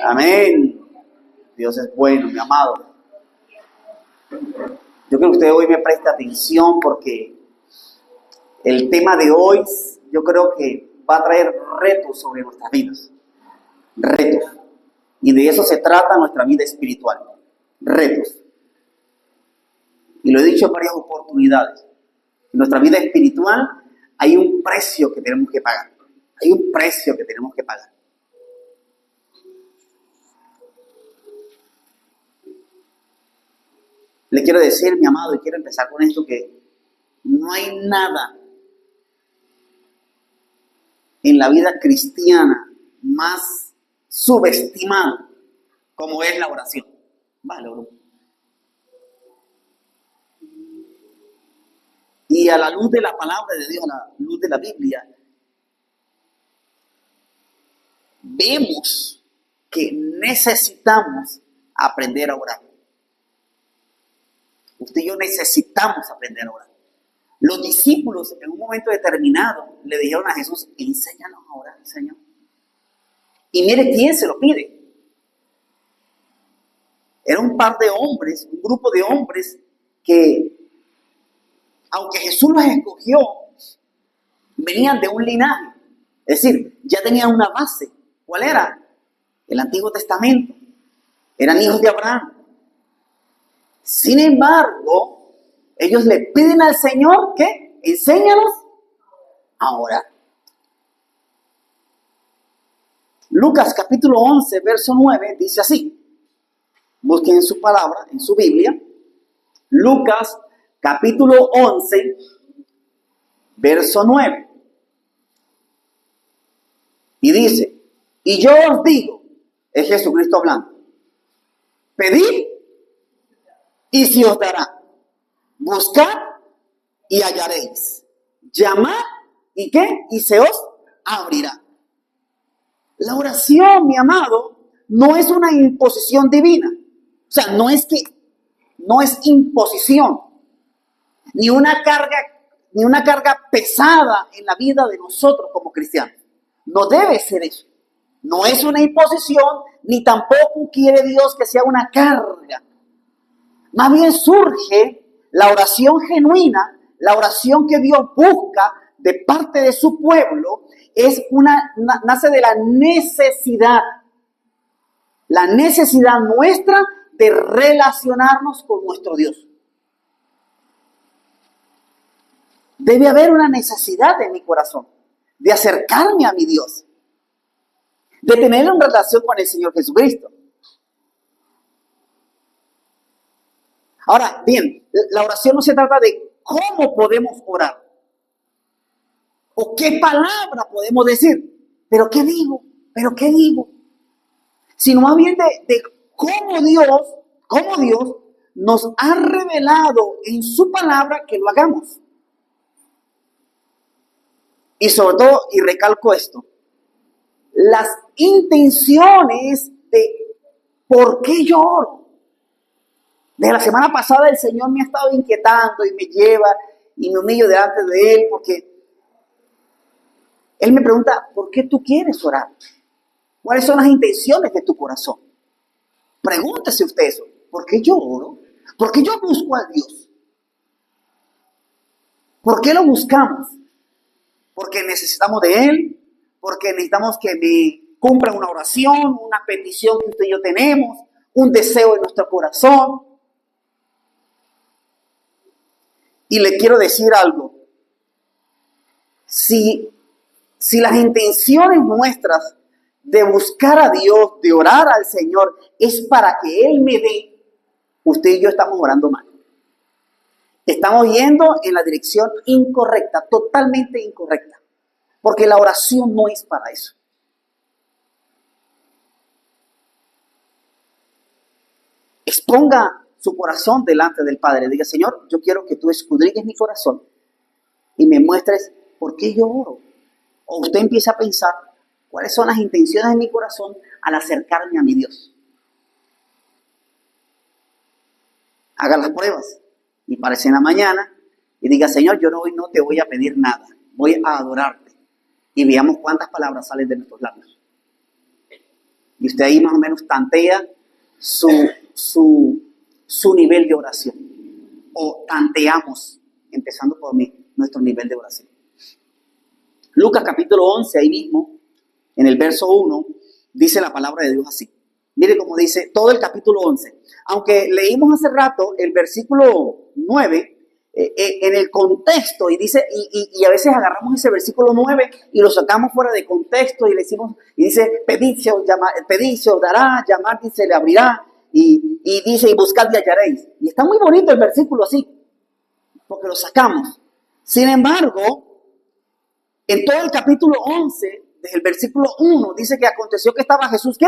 Amén. Dios es bueno, mi amado. Yo creo que usted hoy me presta atención porque el tema de hoy yo creo que va a traer retos sobre nuestras vidas. Retos. Y de eso se trata nuestra vida espiritual. Retos. Y lo he dicho en varias oportunidades. En nuestra vida espiritual hay un precio que tenemos que pagar. Hay un precio que tenemos que pagar. Le quiero decir, mi amado, y quiero empezar con esto, que no hay nada en la vida cristiana más subestimado como es la oración. Vale, bro. Y a la luz de la palabra de Dios, a la luz de la Biblia, vemos que necesitamos aprender a orar. Usted y yo necesitamos aprender a orar. Los discípulos en un momento determinado le dijeron a Jesús, enséñanos a orar, Señor. Y mire quién se lo pide. Era un par de hombres, un grupo de hombres que, aunque Jesús los escogió, venían de un linaje. Es decir, ya tenían una base. ¿Cuál era? El Antiguo Testamento. Eran hijos de Abraham. Sin embargo, ellos le piden al Señor que enséñanos a orar. Lucas capítulo 11, verso 9, dice así. Busquen en su palabra, en su Biblia. Lucas capítulo 11, verso 9. Y dice, y yo os digo, es Jesucristo hablando, pedid y se os dará. Buscad y hallaréis. Llamad y ¿qué? Y se os abrirá. La oración, mi amado, no es una imposición divina. O sea, no es imposición, ni una carga pesada en la vida de nosotros como cristianos. No debe ser eso. No es una imposición, ni tampoco quiere Dios que sea una carga. Más bien surge la oración genuina, la oración que Dios busca de parte de su pueblo, nace de la necesidad nuestra de relacionarnos con nuestro Dios. Debe haber una necesidad en mi corazón de acercarme a mi Dios, de tener una relación con el Señor Jesucristo. Ahora, bien, la oración no se trata de cómo podemos orar o qué palabra podemos decir, pero qué digo, sino más bien de cómo Dios nos ha revelado en su palabra que lo hagamos. Y sobre todo, y recalco esto, las intenciones de por qué yo oro. Desde la semana pasada el Señor me ha estado inquietando y me lleva y me humillo delante de Él porque Él me pregunta, ¿por qué tú quieres orar? ¿Cuáles son las intenciones de tu corazón? Pregúntese usted eso. ¿Por qué yo oro? ¿Por qué yo busco a Dios? ¿Por qué lo buscamos? Porque necesitamos de Él, porque necesitamos que me cumpla una oración, una petición que usted y yo tenemos, un deseo en nuestro corazón. Y le quiero decir algo. Si las intenciones nuestras de buscar a Dios, de orar al Señor, es para que Él me dé, usted y yo estamos orando mal. Estamos yendo en la dirección incorrecta, totalmente incorrecta. Porque la oración no es para eso. Exponga su corazón delante del Padre. Diga, Señor, yo quiero que tú escudriñes mi corazón y me muestres por qué yo oro. O usted empieza a pensar cuáles son las intenciones de mi corazón al acercarme a mi Dios. Haga las pruebas y párese en la mañana y diga, Señor, yo hoy no te voy a pedir nada, voy a adorarte. Y veamos cuántas palabras salen de nuestros labios. Y usted ahí más o menos tantea su, su nivel de oración. O tanteamos, empezando por mí, nuestro nivel de oración. Lucas capítulo 11, ahí mismo, en el verso 1, dice la palabra de Dios así. Mire cómo dice todo el capítulo 11. Aunque leímos hace rato el versículo 9, en el contexto, y dice, y a veces agarramos ese versículo 9 y lo sacamos fuera de contexto y le decimos, y dice, pedid se os dará, llamad y se le abrirá, y dice, y buscad y hallaréis. Y está muy bonito el versículo así, porque lo sacamos. Sin embargo, en todo el capítulo 11, desde el versículo 1, dice que aconteció que estaba Jesús, ¿qué?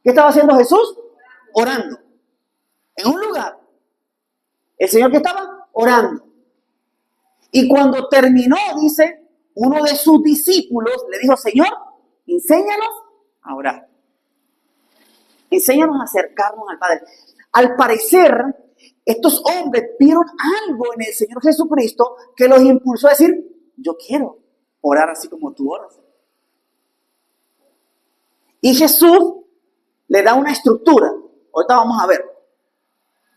¿Qué estaba haciendo Jesús? Orando. En un lugar. El Señor que estaba orando. Y cuando terminó, dice, uno de sus discípulos le dijo, Señor, enséñanos a orar. Enséñanos a acercarnos al Padre. Al parecer, estos hombres vieron algo en el Señor Jesucristo que los impulsó a decir, yo quiero orar así como tú oras. Y Jesús le da una estructura. Ahorita vamos a ver.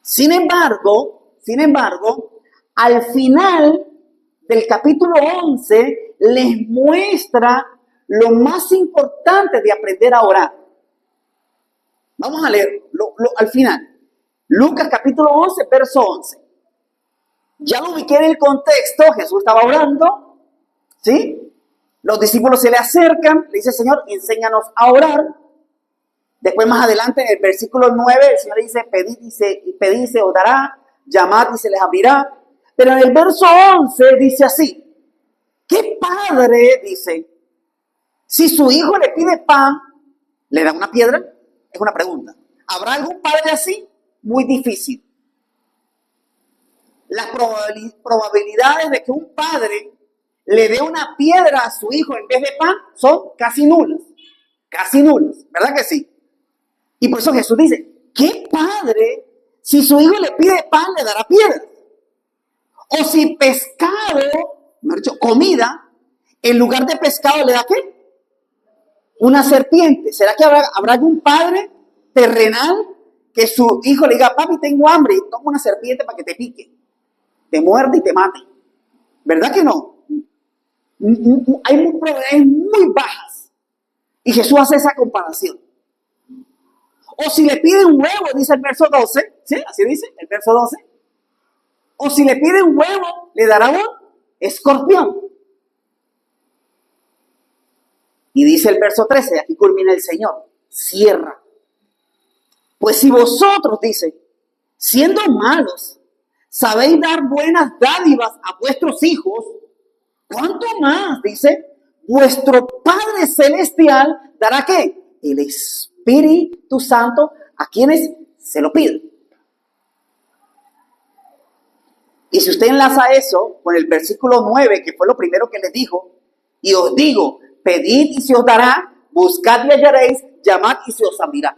Sin embargo, al final del capítulo 11 les muestra lo más importante de aprender a orar. Vamos a leer al final. Lucas capítulo 11, verso 11. Ya lo ubiqué en el contexto. Jesús estaba orando, ¿sí? Los discípulos se le acercan, le dice, Señor, enséñanos a orar. Después más adelante en el versículo 9 el Señor dice, pedid se os dará, llamad y se les abrirá. Pero en el verso 11 dice así, ¿qué padre, dice, si su hijo le pide pan, le da una piedra? Es una pregunta. ¿Habrá algún padre así? Muy difícil. Las probabilidades de que un padre le dé una piedra a su hijo en vez de pan son casi nulas. Casi nulas, ¿verdad que sí? Y por eso Jesús dice, ¿qué padre, si su hijo le pide pan, le dará piedra? O si pescado, mejor dicho, comida, en lugar de pescado le da ¿qué? Una serpiente. ¿Será que habrá algún padre terrenal que su hijo le diga, papi, tengo hambre, y toma una serpiente para que te pique, te muerde y te mate? ¿Verdad que no? Hay probabilidades muy bajas. Y Jesús hace esa comparación. O si le pide un huevo, dice el verso 12, ¿sí? Así dice el verso 12. O si le pide un huevo, le dará un escorpión. Y dice el verso 13, aquí culmina el Señor, cierra. Pues si vosotros, dice, siendo malos, sabéis dar buenas dádivas a vuestros hijos, ¿cuánto más, dice, vuestro Padre Celestial dará qué? El Espíritu Santo a quienes se lo piden. Y si usted enlaza eso con el versículo 9, que fue lo primero que les dijo, y os digo, pedid y se os dará, buscad y hallaréis, llamad y se os abrirá.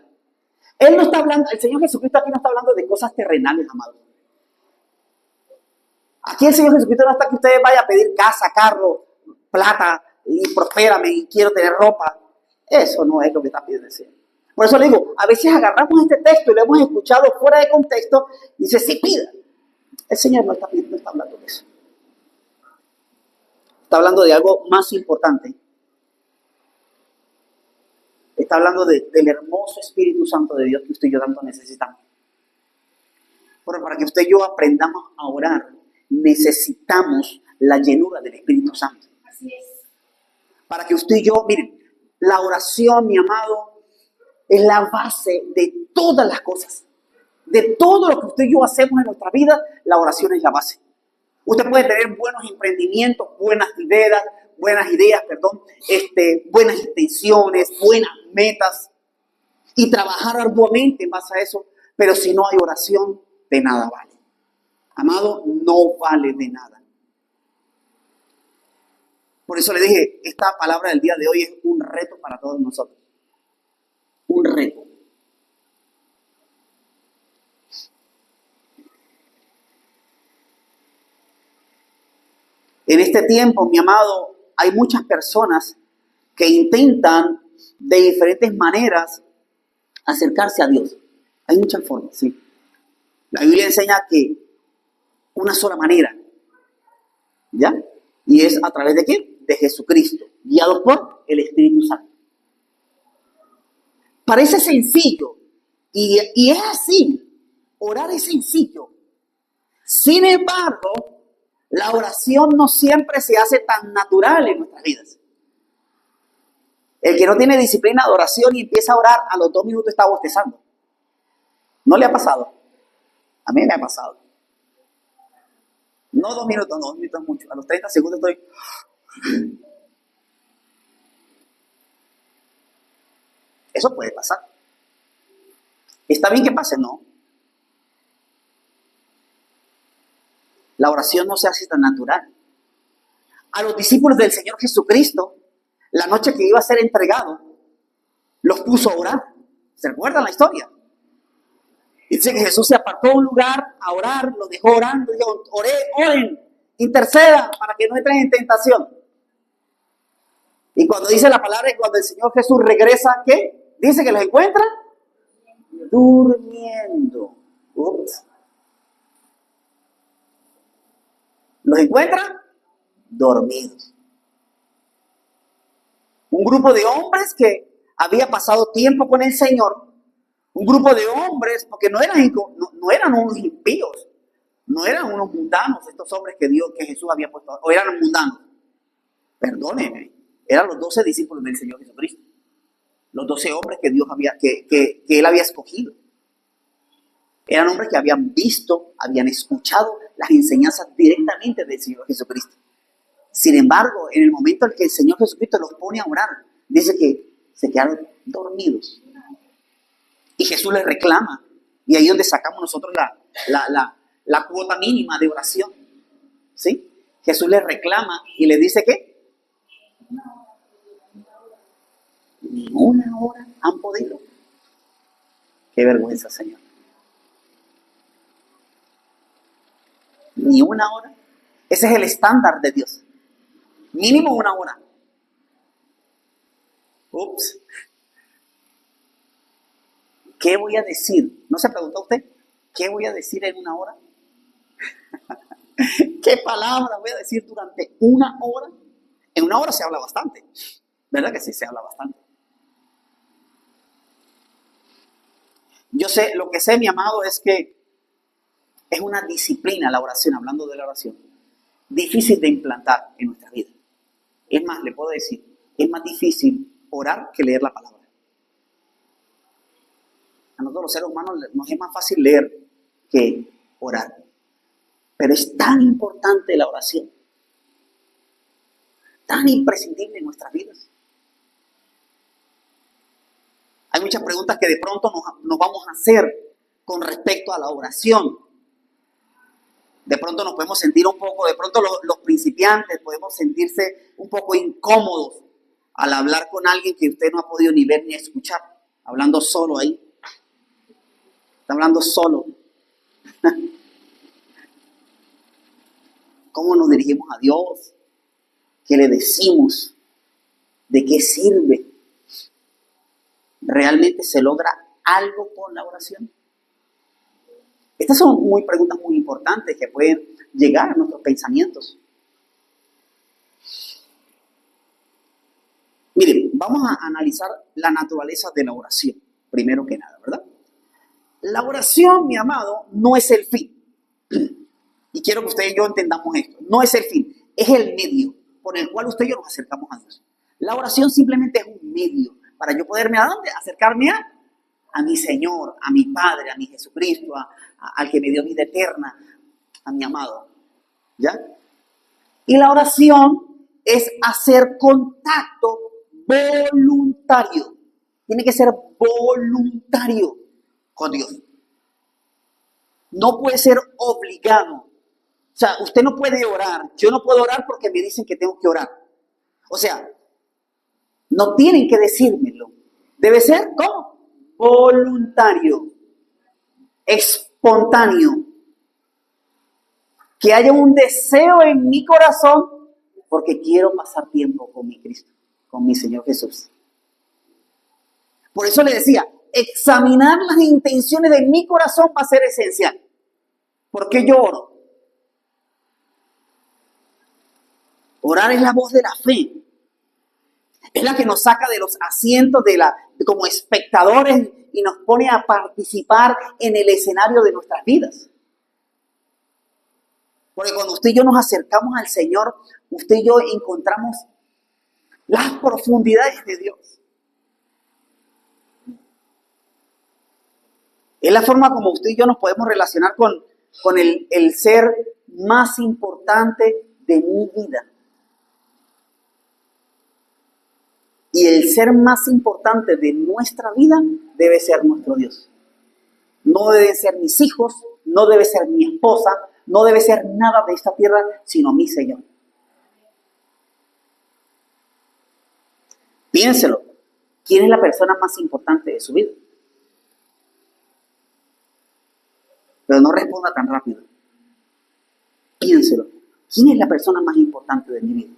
Él no está hablando, el Señor Jesucristo aquí no está hablando de cosas terrenales, amados. Aquí el Señor Jesucristo no está que usted vaya a pedir casa, carro, plata, y prospérame, y quiero tener ropa. Eso no es lo que está pidiendo el Señor. Por eso le digo, a veces agarramos este texto y lo hemos escuchado fuera de contexto, y dice, sí, pida. El Señor no está hablando de eso. Está hablando de algo más importante. Está hablando del hermoso Espíritu Santo de Dios que usted y yo tanto necesitamos. Pero para que usted y yo aprendamos a orar, necesitamos la llenura del Espíritu Santo. Así es. Para que usted y yo, miren, la oración, mi amado, es la base de todas las cosas. De todo lo que usted y yo hacemos en nuestra vida, la oración es la base. Usted puede tener buenos emprendimientos, buenas ideas, buenas intenciones, buenas metas y trabajar arduamente en base a eso, pero si no hay oración, de nada vale. Amado, no vale de nada. Por eso le dije, esta palabra del día de hoy es un reto para todos nosotros. Un reto. En este tiempo, mi amado, hay muchas personas que intentan de diferentes maneras acercarse a Dios. Hay muchas formas, sí. La Biblia enseña que una sola manera, ¿ya? Y es a través de ¿quién? De Jesucristo, guiado por el Espíritu Santo. Parece sencillo, y es así. Orar es sencillo. Sin embargo, la oración no siempre se hace tan natural en nuestras vidas. El que no tiene disciplina de oración y empieza a orar, a los 2 minutos está bostezando. ¿No le ha pasado? A mí me ha pasado. No 2 minutos, no, 2 minutos es mucho. A los 30 segundos estoy... Eso puede pasar. ¿Está bien que pase? No. La oración no se hace tan natural. A los discípulos del Señor Jesucristo, la noche que iba a ser entregado, los puso a orar. ¿Se recuerdan la historia? Dice que Jesús se apartó a un lugar a orar, los dejó orando, dijo, oren, intercedan para que no entren en tentación. Y cuando dice la palabra, cuando el Señor Jesús regresa, ¿qué? Dice que los encuentra durmiendo. Ups. Los encuentra dormidos. Un grupo de hombres que había pasado tiempo con el Señor, un grupo de hombres, porque no eran unos impíos, no eran unos mundanos, estos hombres que Jesús había puesto, o eran mundanos. Perdónenme, eran los 12 discípulos del Señor Jesucristo, los 12 hombres que Dios que Él había escogido. Eran hombres que habían visto, habían escuchado las enseñanzas directamente del Señor Jesucristo. Sin embargo, en el momento en que el Señor Jesucristo los pone a orar, dice que se quedaron dormidos. Y Jesús les reclama. Y ahí es donde sacamos nosotros la cuota mínima de oración. ¿Sí? Jesús les reclama y les dice que ni una hora han podido. Qué vergüenza, Señor. Ni una hora. Ese es el estándar de Dios. Mínimo una hora. Ups. ¿Qué voy a decir? ¿No se preguntó usted? ¿Qué voy a decir en una hora? ¿Qué palabras voy a decir durante una hora? En una hora se habla bastante. ¿Verdad que sí se habla bastante? Yo sé, lo que sé, mi amado, es que es una disciplina la oración, hablando de la oración, difícil de implantar en nuestra vida. Es más, le puedo decir, es más difícil orar que leer la palabra. A nosotros los seres humanos nos es más fácil leer que orar. Pero es tan importante la oración, tan imprescindible en nuestras vidas. Hay muchas preguntas que de pronto nos vamos a hacer con respecto a la oración. De pronto nos podemos sentir un poco, de pronto los principiantes podemos sentirse un poco incómodos al hablar con alguien que usted no ha podido ni ver ni escuchar, hablando solo ahí. Está hablando solo. ¿Cómo nos dirigimos a Dios? ¿Qué le decimos? ¿De qué sirve? ¿Realmente se logra algo con la oración? Estas son preguntas muy importantes que pueden llegar a nuestros pensamientos. Miren, vamos a analizar la naturaleza de la oración, primero que nada, ¿verdad? La oración, mi amado, no es el fin. Y quiero que usted y yo entendamos esto. No es el fin, es el medio por el cual usted y yo nos acercamos a Dios. La oración simplemente es un medio para yo poderme ¿a dónde? Acercarme a mi Señor, a mi Padre, a mi Jesucristo, al que me dio vida eterna, a mi amado. ¿Ya? Y la oración es hacer contacto voluntario. Tiene que ser voluntario con Dios. No puede ser obligado. O sea, usted no puede orar. Yo no puedo orar porque me dicen que tengo que orar. O sea, no tienen que decírmelo. Debe ser, ¿cómo? Voluntario. Espontáneo. Que haya un deseo en mi corazón porque quiero pasar tiempo con mi Cristo, con mi Señor Jesús. Por eso le decía, examinar las intenciones de mi corazón va a ser esencial. ¿Por qué yo oro? Orar es la voz de la fe. Es la que nos saca de los asientos como espectadores y nos pone a participar en el escenario de nuestras vidas. Porque cuando usted y yo nos acercamos al Señor, usted y yo encontramos las profundidades de Dios. Es la forma como usted y yo nos podemos relacionar con el ser más importante de mi vida. Y el ser más importante de nuestra vida debe ser nuestro Dios. No deben ser mis hijos, no debe ser mi esposa, no debe ser nada de esta tierra, sino mi Señor. Piénselo. ¿Quién es la persona más importante de su vida? Pero no responda tan rápido. Piénselo. ¿Quién es la persona más importante de mi vida?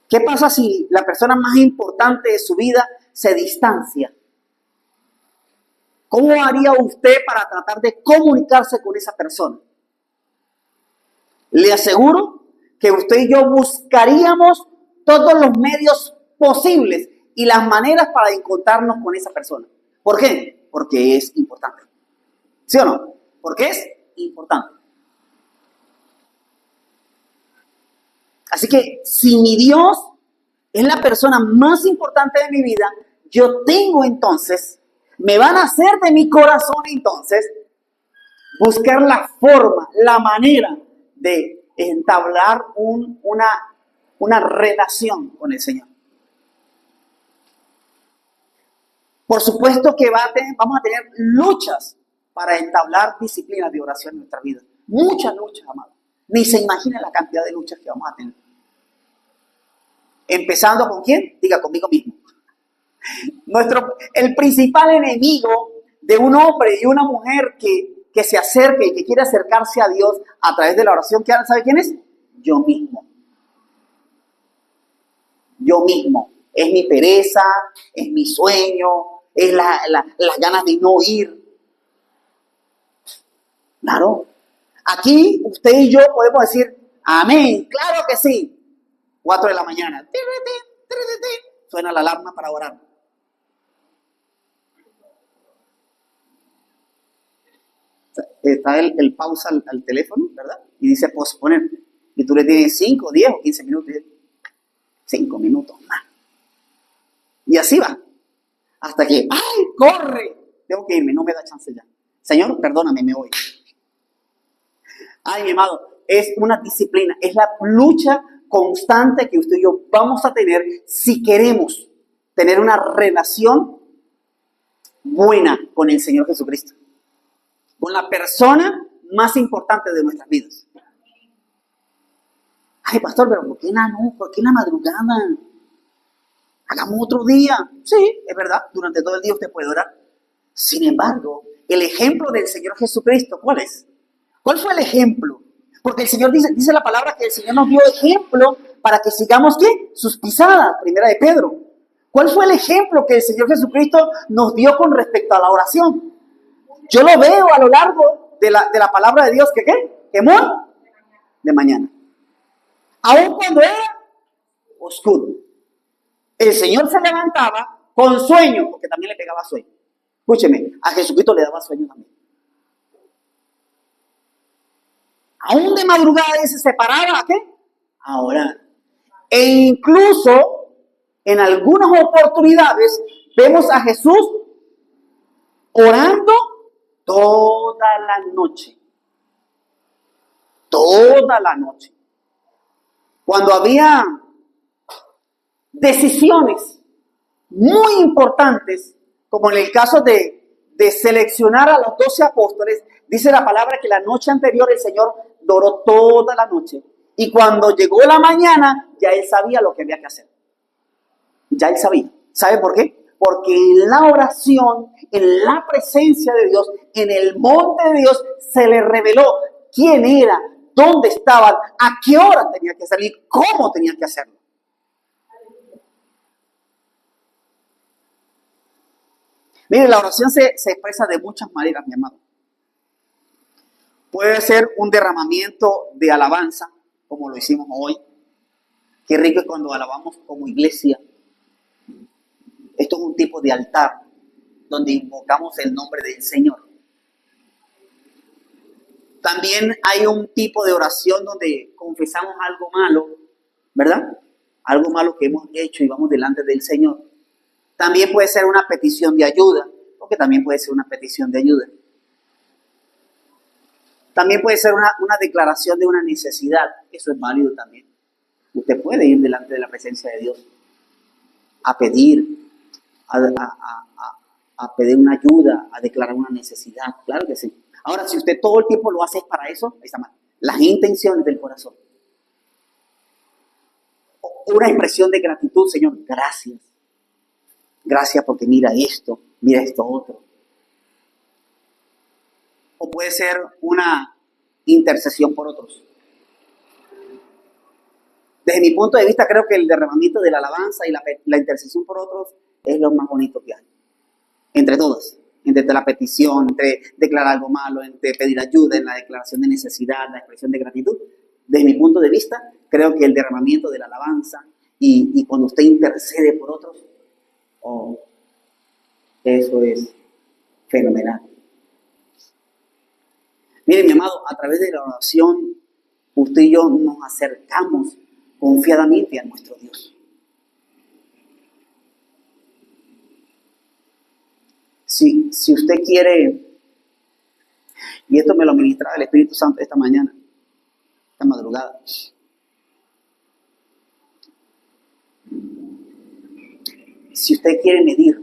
¿Qué pasa si la persona más importante de su vida se distancia? ¿Cómo haría usted para tratar de comunicarse con esa persona? Le aseguro que usted y yo buscaríamos todos los medios posibles y las maneras para encontrarnos con esa persona. ¿Por qué? Porque es importante. ¿Sí o no? Porque es importante. Así que si mi Dios es la persona más importante de mi vida, yo tengo entonces, me van a hacer de mi corazón entonces, buscar la forma, la manera de entablar una relación con el Señor. Por supuesto que vamos a tener luchas para entablar disciplinas de oración en nuestra vida. Muchas luchas, amados. Ni se imagina la cantidad de luchas que vamos a tener. Empezando con ¿quién? Diga, conmigo mismo. El principal enemigo de un hombre y una mujer que se acerque y que quiere acercarse a Dios a través de la oración, ¿sabe quién es? Yo mismo. Yo mismo. Es mi pereza, es mi sueño, es las ganas de no ir. Claro. Aquí usted y yo podemos decir, amén, claro que sí. 4 de la mañana. Suena la alarma para orar. Está el pausa al teléfono, ¿verdad? Y dice posponer. Y tú le tienes 5, 10 o 15 minutos. 5 minutos más. Y así va. Hasta que, ¡ay, corre! Tengo que irme, no me da chance ya. Señor, perdóname, me voy. Ay, mi amado, es una disciplina, es la lucha constante que usted y yo vamos a tener si queremos tener una relación buena con el Señor Jesucristo. Con la persona más importante de nuestras vidas. Ay, pastor, pero ¿por qué en la madrugada? Hagamos otro día. Sí, es verdad, durante todo el día usted puede orar. Sin embargo, el ejemplo del Señor Jesucristo, ¿cuál es? ¿Cuál fue el ejemplo? Porque el Señor dice la palabra que el Señor nos dio ejemplo para que sigamos, ¿qué? Sus pisadas, primera de Pedro. ¿Cuál fue el ejemplo que el Señor Jesucristo nos dio con respecto a la oración? Yo lo veo a lo largo de la palabra de Dios, que ¿qué? Que muy de mañana. Aun cuando era oscuro. El Señor se levantaba con sueño, porque también le pegaba sueño. Escúcheme, a Jesucristo le daba sueño también. Aún de madrugada se separaba, ¿a qué? A orar. E incluso, en algunas oportunidades, vemos a Jesús orando toda la noche. Toda la noche. Cuando había decisiones muy importantes, como en el caso de seleccionar a los 12 apóstoles, dice la palabra que la noche anterior el Señor oró toda la noche. Y cuando llegó la mañana, ya Él sabía lo que había que hacer. Ya Él sabía. ¿Sabe por qué? Porque en la oración, en la presencia de Dios, en el monte de Dios, se le reveló quién era, dónde estaban, a qué hora tenía que salir, cómo tenía que hacerlo. Mire, la oración se expresa de muchas maneras, mi amado. Puede ser un derramamiento de alabanza, como lo hicimos hoy. Qué rico es cuando alabamos como iglesia. Esto es un tipo de altar donde invocamos el nombre del Señor. También hay un tipo de oración donde confesamos algo malo, ¿verdad? Algo malo que hemos hecho y vamos delante del Señor. También puede ser una petición de ayuda, porque también puede ser una petición de ayuda. También puede ser una declaración de una necesidad, eso es válido también. Usted puede ir delante de la presencia de Dios a pedir, a pedir una ayuda, a declarar una necesidad, claro que sí. Ahora, si usted todo el tiempo lo hace para eso, ahí está mal. Las intenciones del corazón. Una expresión de gratitud, Señor, gracias. Gracias porque mira esto otro. O puede ser una intercesión por otros. Desde mi punto de vista, creo que el derramamiento de la alabanza y la intercesión por otros es lo más bonito que hay. Entre todos. Entre la petición, entre declarar algo malo, entre pedir ayuda, en la declaración de necesidad, la expresión de gratitud. Desde mi punto de vista, creo que el derramamiento de la alabanza y cuando usted intercede por otros, oh, eso es fenomenal. Mire, mi amado, a través de la oración, usted y yo nos acercamos confiadamente a nuestro Dios. Si usted quiere, y esto me lo ministraba el Espíritu Santo esta mañana, esta madrugada, si usted quiere medir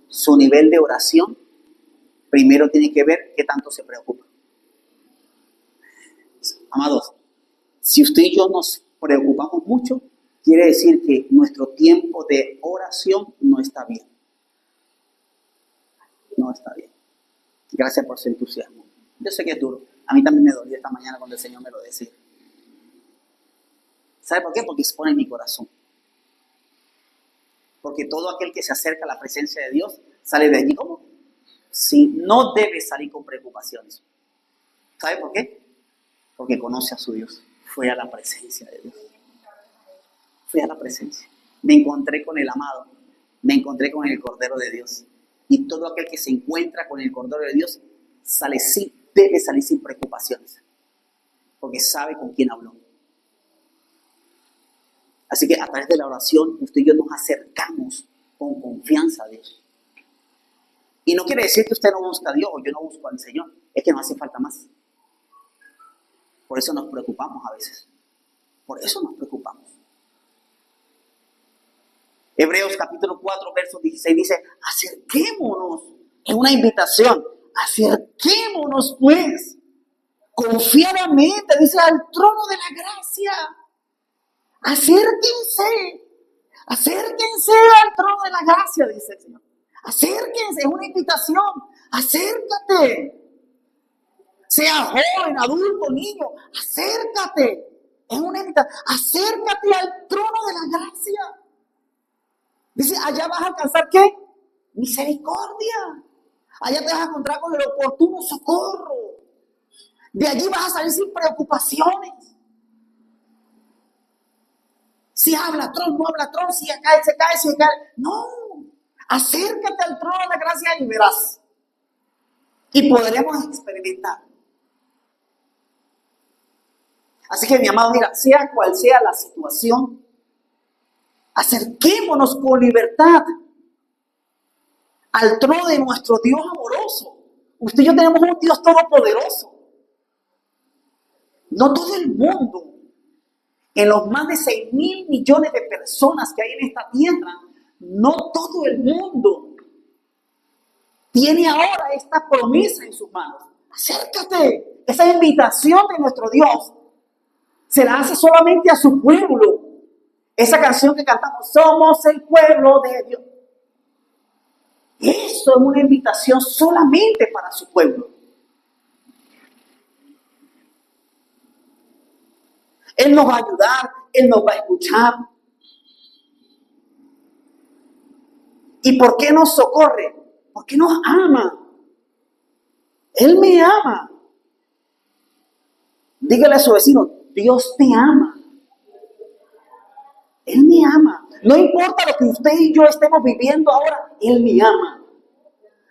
su nivel de oración, primero tiene que ver qué tanto se preocupa. Amados, si usted y yo nos preocupamos mucho, quiere decir que nuestro tiempo de oración no está bien. No está bien. Gracias por su entusiasmo. Yo sé que es duro. A mí también me dolió esta mañana cuando el Señor me lo decía. ¿Sabe por qué? Porque expone mi corazón. Porque todo aquel que se acerca a la presencia de Dios sale de allí como si no debe salir con preocupaciones. ¿Sabe por qué? Porque conoce a su Dios. Fue a la presencia de Dios. Fui a la presencia. Me encontré con el amado. Me encontré con el Cordero de Dios. Y todo aquel que se encuentra con el Cordero de Dios debe salir sin preocupaciones. Porque sabe con quién habló. Así que a través de la oración, usted y yo nos acercamos con confianza a Dios. Y no quiere decir que usted no busca a Dios o yo no busco al Señor. Es que nos hace falta más. Por eso nos preocupamos a veces. Por eso nos preocupamos. Hebreos capítulo 4, verso 16 dice, acerquémonos. Es una invitación. Acerquémonos pues, confiadamente, dice, al trono de la gracia. Acérquense al trono de la gracia, dice el Señor. Acérquense, es una invitación. Acércate. Sea joven, adulto, niño, acércate. Es una invitación. Acércate al trono de la gracia. Dice, allá vas a alcanzar ¿qué? Misericordia. Allá te vas a encontrar con el oportuno socorro. De allí vas a salir sin preocupaciones. Si habla Trump, no habla Trump, si cae, se cae, se cae. No, acércate al trono de la gracia y verás. Y podremos experimentar. Así que mi amado, mira, sea cual sea la situación, acerquémonos con libertad al trono de nuestro Dios amoroso. Usted y yo tenemos un Dios todopoderoso. No todo el mundo, en los más de 6.000 millones de personas que hay en esta tierra, no todo el mundo tiene ahora esta promesa en sus manos. Acércate. Esa invitación de nuestro Dios se la hace solamente a su pueblo. Esa canción que cantamos, somos el pueblo de Dios. Eso es una invitación solamente para su pueblo. Él nos va a ayudar, Él nos va a escuchar. ¿Y por qué nos socorre? Porque nos ama. Él me ama. Dígale a su vecino, Dios te ama. Él me ama. No importa lo que usted y yo estemos viviendo ahora, Él me ama.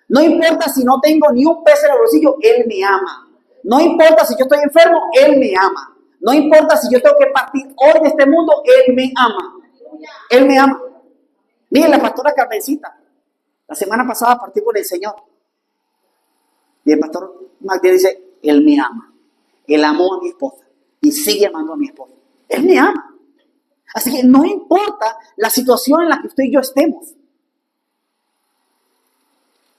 No importa si no tengo ni un peso en el bolsillo, Él me ama. No importa si yo estoy enfermo, Él me ama. No importa si yo tengo que partir hoy de este mundo, Él me ama. Él me ama. Miren, la pastora Carmencita, la semana pasada partí con el Señor. Y el pastor Magdiel dice, Él me ama. Él amó a mi esposa y sigue amando a mi esposa. Él me ama. Así que no importa la situación en la que usted y yo estemos.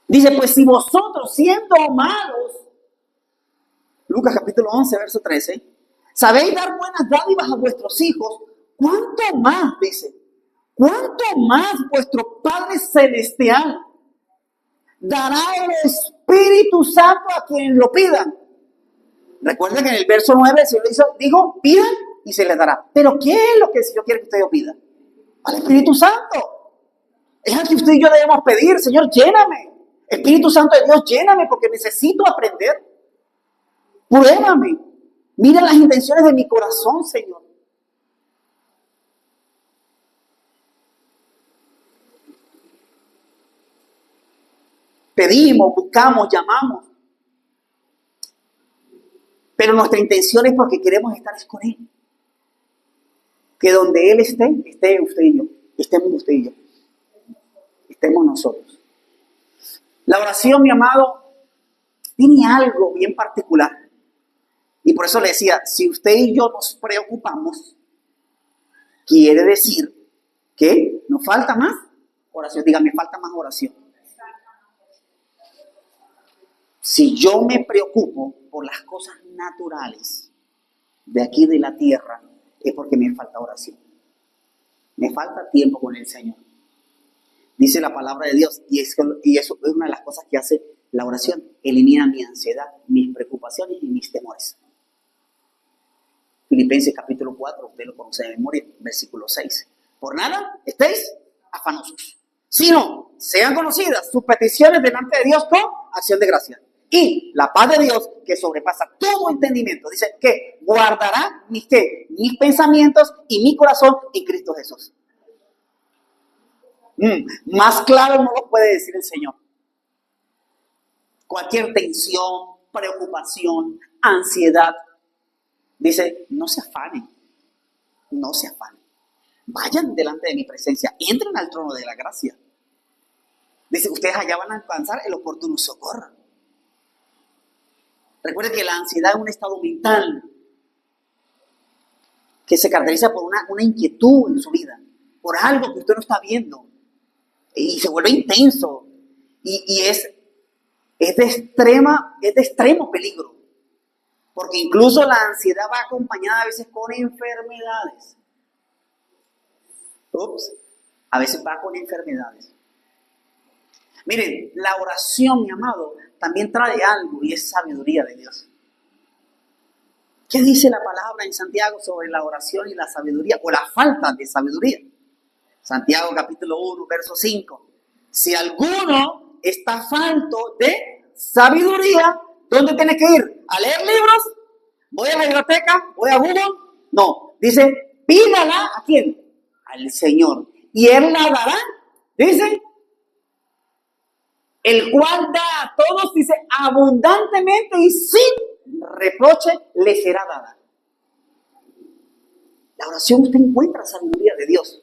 Dice, pues si vosotros siendo malos, Lucas capítulo 11, verso 13, sabéis dar buenas dádivas a vuestros hijos, ¿cuánto más, dice, cuánto más vuestro Padre Celestial dará el Espíritu Santo a quienes lo pidan? Recuerden que en el verso 9 el Señor dijo, pidan y se les dará. Pero ¿qué es lo que el Señor quiere que usted yo pida? Al Espíritu Santo. Es al que usted y yo debemos pedir, Señor, lléname. Espíritu Santo de Dios, lléname porque necesito aprender. Pruébame. Mira las intenciones de mi corazón, Señor. Pedimos, buscamos, llamamos. Pero nuestra intención es porque queremos estar con Él. Que donde Él esté, esté usted y yo. Estemos usted y yo. Estemos nosotros. La oración, mi amado, tiene algo bien particular. Y por eso le decía, si usted y yo nos preocupamos, quiere decir que nos falta más oración. Diga, me falta más oración. Si yo me preocupo por las cosas naturales de aquí de la tierra, es porque me falta oración. Me falta tiempo con el Señor. Dice la palabra de Dios, y eso es una de las cosas que hace la oración. Elimina mi ansiedad, mis preocupaciones y mis temores. Filipenses capítulo 4, usted lo conoce de memoria, versículo 6. Por nada estéis afanosos, sino sean conocidas sus peticiones delante de Dios con acción de gracia. Y la paz de Dios, que sobrepasa todo entendimiento, dice que guardará mis pensamientos y mi corazón en Cristo Jesús. Más claro no lo puede decir el Señor. Cualquier tensión, preocupación, ansiedad, dice, no se afanen, no se afanen. Vayan delante de mi presencia, entren al trono de la gracia. Dice, ustedes allá van a alcanzar el oportuno socorro. Recuerden que la ansiedad es un estado mental que se caracteriza por una inquietud en su vida, por algo que usted no está viendo, y se vuelve intenso, y es de extremo peligro, porque incluso la ansiedad va acompañada a veces con enfermedades. A veces va con enfermedades. Miren, la oración, mi amado, también trae algo y es sabiduría de Dios. ¿Qué dice la palabra en Santiago sobre la oración y la sabiduría o la falta de sabiduría? Santiago capítulo 1, verso 5. Si alguno está falto de sabiduría, ¿dónde tiene que ir? ¿A leer libros? ¿Voy a la biblioteca? ¿Voy a Google? No, dice, pídala ¿a quién? Al Señor. Y Él la dará, dice, el cual da a todos, dice, abundantemente y sin reproche le será dada. La oración usted encuentra sabiduría de Dios.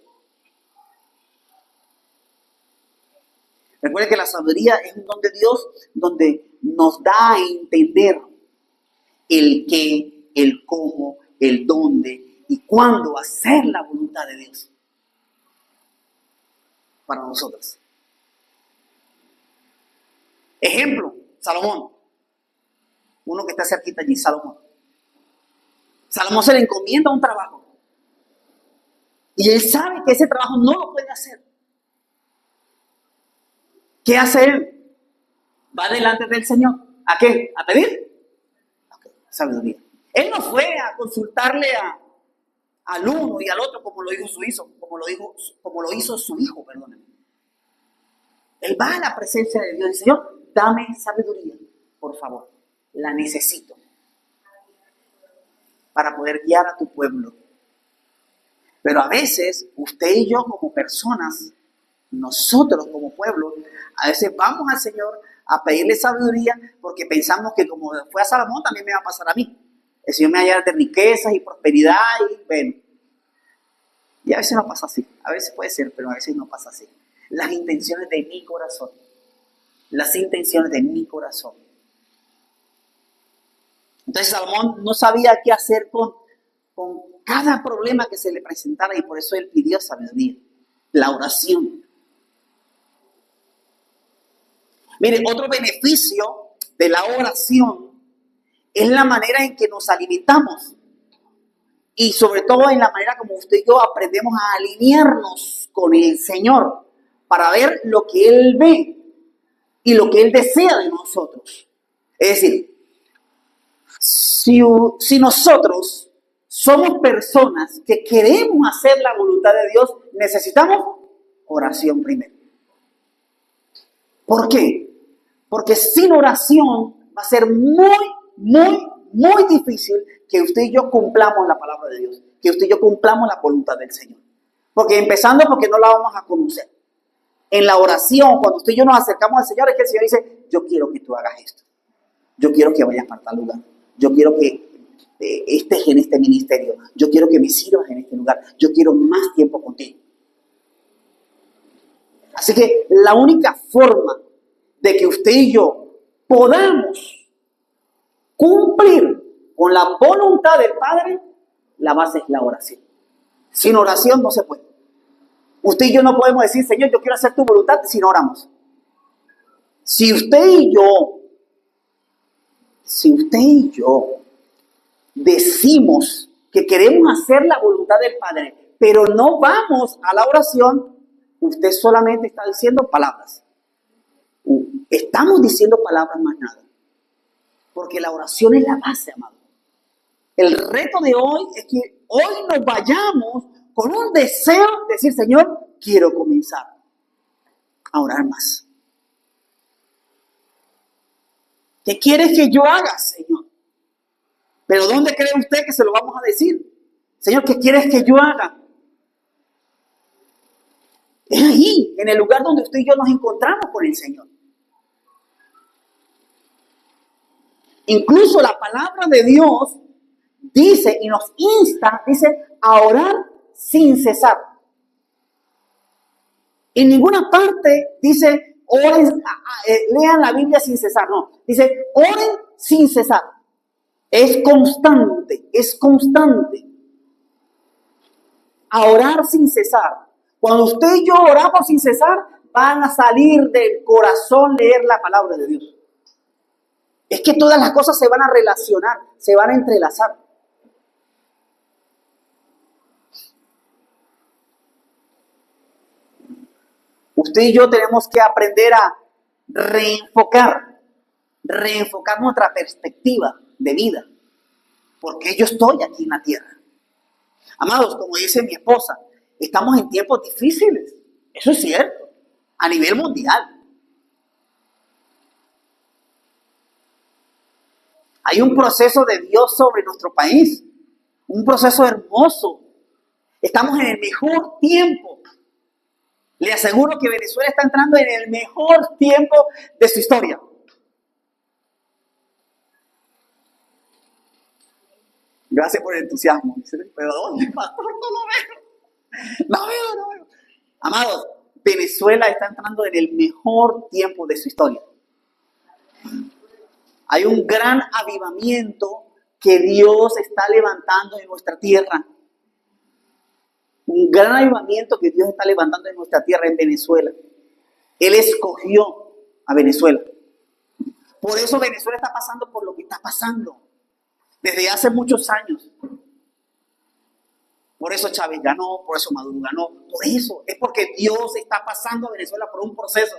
Recuerde que la sabiduría es un don de Dios donde nos da a entender el qué, el cómo, el dónde y cuándo hacer la voluntad de Dios para nosotros. Ejemplo, Salomón. Uno que está cerquita allí, Salomón. Salomón se le encomienda un trabajo. Y él sabe que ese trabajo no lo puede hacer. ¿Qué hace él? Va delante del Señor. ¿A qué? ¿A pedir? Okay. Sabiduría. Él no fue a consultarle al uno y al otro como lo hizo su hijo, perdónenme. Él va a la presencia de Dios y dice, Señor, dame sabiduría, por favor, la necesito para poder guiar a tu pueblo. Pero a veces, usted y yo como personas, nosotros como pueblo, a veces vamos al Señor a pedirle sabiduría porque pensamos que como fue a Salomón, también me va a pasar a mí. El Señor me va a llenar de riquezas y prosperidad y bueno. Y a veces no pasa así. A veces puede ser, pero a veces no pasa así. Las intenciones de mi corazón. Las intenciones de mi corazón. Entonces Salomón no sabía qué hacer con cada problema que se le presentara y por eso él pidió sabiduría. La oración. Mire, otro beneficio de la oración es la manera en que nos alimentamos. Y sobre todo en la manera como usted y yo aprendemos a alinearnos con el Señor para ver lo que Él ve y lo que Él desea de nosotros. Es decir, si nosotros somos personas que queremos hacer la voluntad de Dios, necesitamos oración primero. ¿Por qué? Porque sin oración va a ser muy difícil que usted y yo cumplamos la palabra de Dios, que usted y yo cumplamos la voluntad del Señor. Porque empezando porque no la vamos a conocer. En la oración, cuando usted y yo nos acercamos al Señor, es que el Señor dice, yo quiero que tú hagas esto. Yo quiero que vayas para tal lugar. Yo quiero que estés en este ministerio. Yo quiero que me sirvas en este lugar. Yo quiero más tiempo contigo. Así que la única forma de que usted y yo podamos cumplir con la voluntad del Padre, la base es la oración. Sin oración no se puede. Usted y yo no podemos decir, Señor, yo quiero hacer tu voluntad si no oramos. Si usted y yo decimos que queremos hacer la voluntad del Padre, pero no vamos a la oración, usted solamente está diciendo palabras. Estamos diciendo palabras más nada. Porque la oración es la base, amado. El reto de hoy es que hoy nos vayamos con un deseo de decir, Señor, quiero comenzar a orar más. ¿Qué quieres que yo haga, Señor? Pero ¿dónde cree usted que se lo vamos a decir? Señor, ¿qué quieres que yo haga? Es ahí, en el lugar donde usted y yo nos encontramos con el Señor. Incluso la palabra de Dios dice y nos insta, dice, a orar sin cesar. En ninguna parte dice, oren, lean la Biblia sin cesar. No, dice, oren sin cesar. Es constante, es constante. A orar sin cesar. Cuando usted y yo oramos sin cesar, van a salir del corazón leer la palabra de Dios. Es que todas las cosas se van a relacionar, se van a entrelazar. Usted y yo tenemos que aprender a reenfocar nuestra perspectiva de vida. Porque yo estoy aquí en la tierra. Amados, como dice mi esposa, estamos en tiempos difíciles. Eso es cierto, a nivel mundial. Hay un proceso de Dios sobre nuestro país, un proceso hermoso. Estamos en el mejor tiempo. Le aseguro que Venezuela está entrando en el mejor tiempo de su historia. Gracias por el entusiasmo. ¿Pero dónde, pastor? No lo veo. No veo. Amados, Venezuela está entrando en el mejor tiempo de su historia. Hay un gran avivamiento que Dios está levantando en nuestra tierra. Un gran avivamiento que Dios está levantando en nuestra tierra, en Venezuela. Él escogió a Venezuela. Por eso Venezuela está pasando por lo que está pasando desde hace muchos años. Por eso Chávez ganó, por eso Maduro ganó. Por eso, es porque Dios está pasando a Venezuela por un proceso.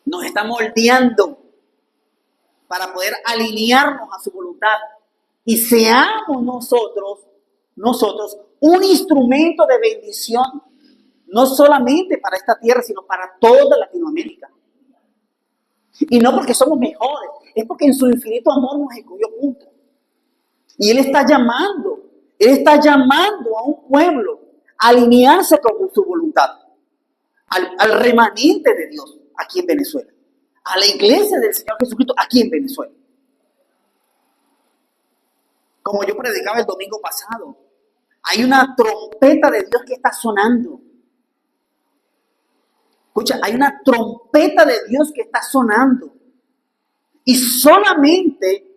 Nos está moldeando para poder alinearnos a su voluntad y seamos nosotros un instrumento de bendición, no solamente para esta tierra, sino para toda Latinoamérica. Y no porque somos mejores, es porque en su infinito amor nos escogió juntos. Y Él está llamando a un pueblo a alinearse con su voluntad, al remanente de Dios aquí en Venezuela, a la iglesia del Señor Jesucristo aquí en Venezuela. Como yo predicaba el domingo pasado, hay una trompeta de Dios que está sonando. Escucha, hay una trompeta de Dios que está sonando. Y solamente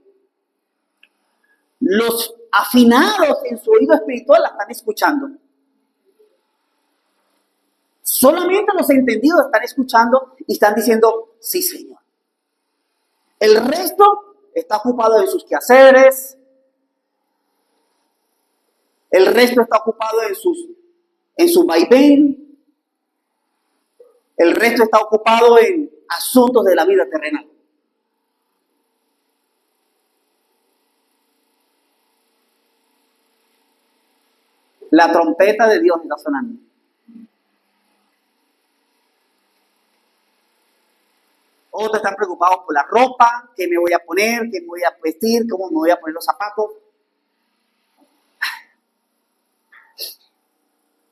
los afinados en su oído espiritual la están escuchando. Solamente los entendidos están escuchando y están diciendo, sí, Señor. El resto está ocupado en sus quehaceres. El resto está ocupado en su vaivén. El resto está ocupado en asuntos de la vida terrenal. La trompeta de Dios está sonando. Otros están preocupados por la ropa, qué me voy a poner, qué me voy a vestir, cómo me voy a poner los zapatos.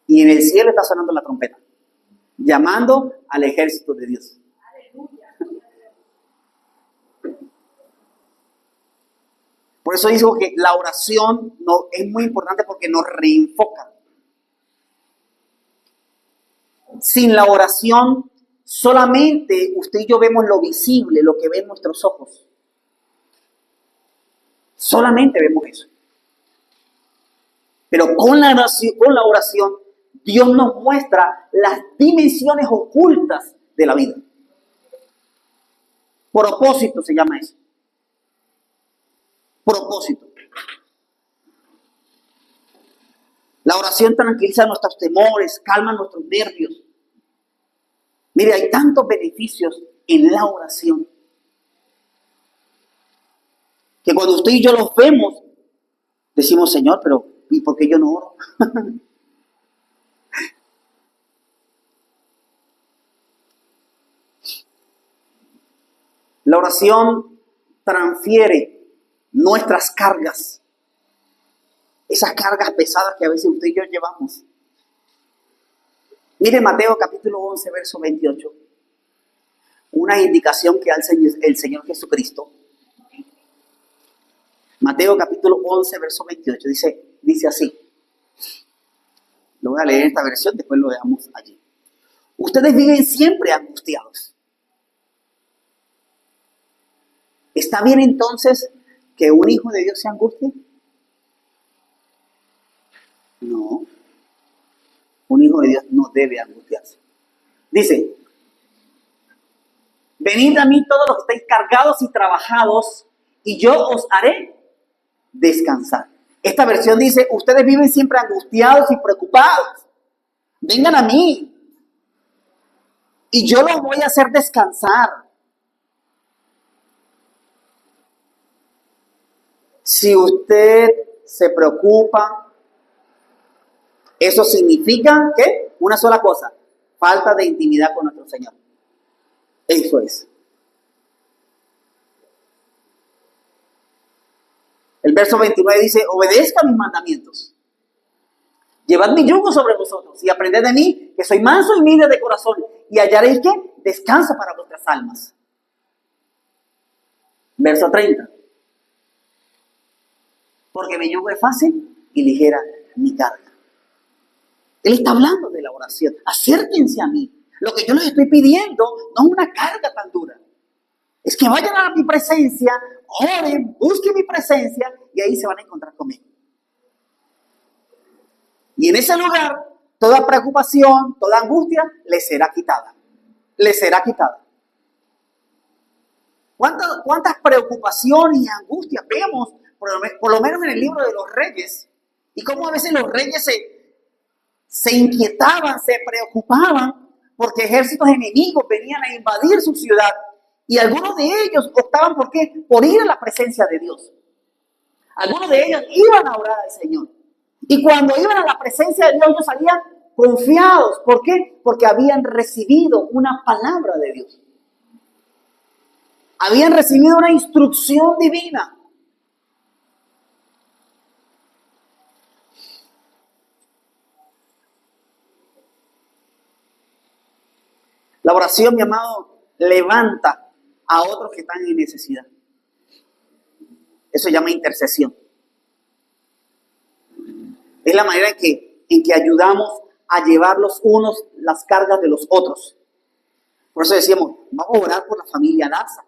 Y en el cielo está sonando la trompeta, llamando al ejército de Dios. Por eso digo que la oración es muy importante porque nos reenfoca. Sin la oración, solamente usted y yo vemos lo visible, lo que ven nuestros ojos. Solamente vemos eso. Pero con la oración, Dios nos muestra las dimensiones ocultas de la vida. Propósito se llama eso. Propósito. La oración tranquiliza nuestros temores, calma nuestros nervios. Mire, hay tantos beneficios en la oración que cuando usted y yo los vemos, decimos, Señor, pero ¿y por qué yo no oro? La oración transfiere nuestras cargas, esas cargas pesadas que a veces usted y yo llevamos. Mire Mateo capítulo 11, verso 28, una indicación que hace el Señor Jesucristo. Mateo capítulo 11, verso 28, dice así. Lo voy a leer en esta versión, después lo veamos allí. Ustedes viven siempre angustiados. ¿Está bien entonces que un hijo de Dios se angustie? No. Un hijo de Dios no debe angustiarse. Dice, venid a mí todos los que estáis cargados y trabajados, y yo os haré descansar. Esta versión dice, ustedes viven siempre angustiados y preocupados. Vengan a mí, y yo los voy a hacer descansar. Si usted se preocupa, eso significa que una sola cosa, falta de intimidad con nuestro Señor. Eso es. El verso 29 dice, obedezcan mis mandamientos. Llevad mi yugo sobre vosotros y aprended de mí, que soy manso y humilde de corazón, y hallaréis que descansa para vuestras almas. Verso 30. Porque mi yugo es fácil y ligera mi carga. Él está hablando de la oración. Acérquense a mí. Lo que yo les estoy pidiendo no es una carga tan dura. Es que vayan a mi presencia, oren, busquen mi presencia y ahí se van a encontrar conmigo. Y en ese lugar, toda preocupación, toda angustia les será quitada. Les será quitada. ¿Cuántas preocupaciones y angustias vemos, por lo menos en el libro de los reyes? Y cómo a veces los reyes se inquietaban, se preocupaban porque ejércitos enemigos venían a invadir su ciudad y algunos de ellos optaban ¿por qué? Por ir a la presencia de Dios. Algunos de ellos iban a orar al Señor y cuando iban a la presencia de Dios ellos salían confiados. ¿Por qué? Porque habían recibido una palabra de Dios. Habían recibido una instrucción divina. La oración, mi amado, levanta a otros que están en necesidad. Eso se llama intercesión. Es la manera en que ayudamos a llevar los unos las cargas de los otros. Por eso decíamos, vamos a orar por la familia Daza,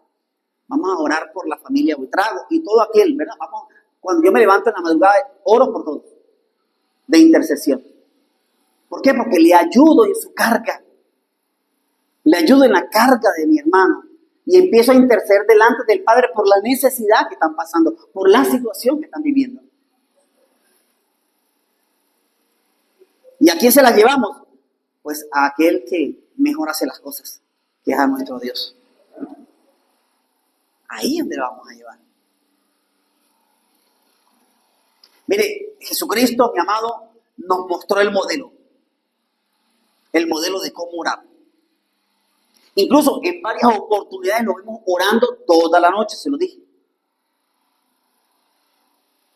vamos a orar por la familia Buitrago y todo aquel, ¿verdad? Cuando yo me levanto en la madrugada, oro por todos, de intercesión. ¿Por qué? Porque le ayudo en su carga. Le ayudo en la carga de mi hermano y empiezo a interceder delante del Padre por la necesidad que están pasando, por la situación que están viviendo. ¿Y a quién se las llevamos? Pues a aquel que mejor hace las cosas, que es a nuestro Dios. Ahí es donde lo vamos a llevar. Mire, Jesucristo, mi amado, nos mostró el modelo de cómo orar. Incluso en varias oportunidades nos vimos orando toda la noche, se lo dije.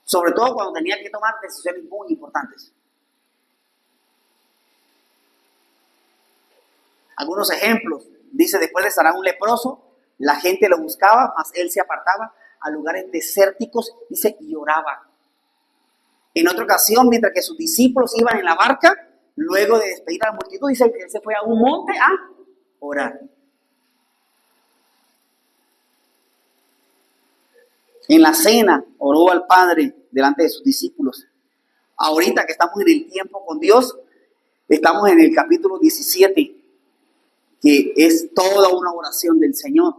Sobre todo cuando tenía que tomar decisiones muy importantes. Algunos ejemplos. Dice, después de sanar a un leproso, la gente lo buscaba, mas él se apartaba a lugares desérticos, dice, y oraba. En otra ocasión, mientras que sus discípulos iban en la barca, luego de despedir a la multitud, dice que él se fue a un monte a orar. En la cena oró al Padre delante de sus discípulos. Ahorita que estamos en el tiempo con Dios, estamos en el capítulo 17, que es toda una oración del Señor.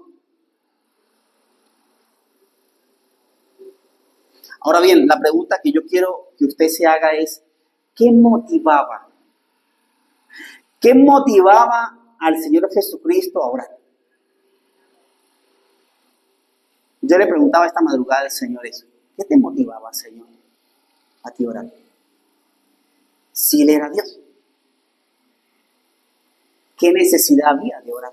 Ahora bien, la pregunta que yo quiero que usted se haga es, ¿qué motivaba? ¿Qué motivaba al Señor Jesucristo a orar? Yo le preguntaba esta madrugada al Señor eso. ¿Qué te motivaba, Señor, a ti orar? Si Él era Dios, ¿qué necesidad había de orar?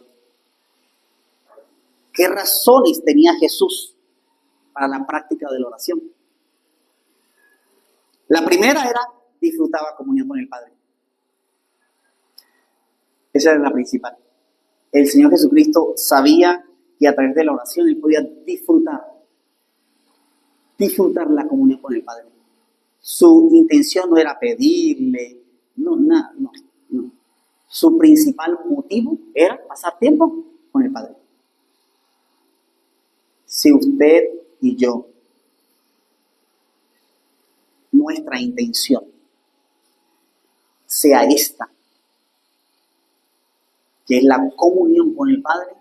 ¿Qué razones tenía Jesús para la práctica de la oración? La primera era, disfrutaba comunión con el Padre. Esa era la principal. El Señor Jesucristo sabía que a través de la oración Él podía disfrutar la comunión con el Padre. Su intención no era pedirle, no. Su principal motivo era pasar tiempo con el Padre. Si usted y yo, nuestra intención sea esta, que es la comunión con el Padre,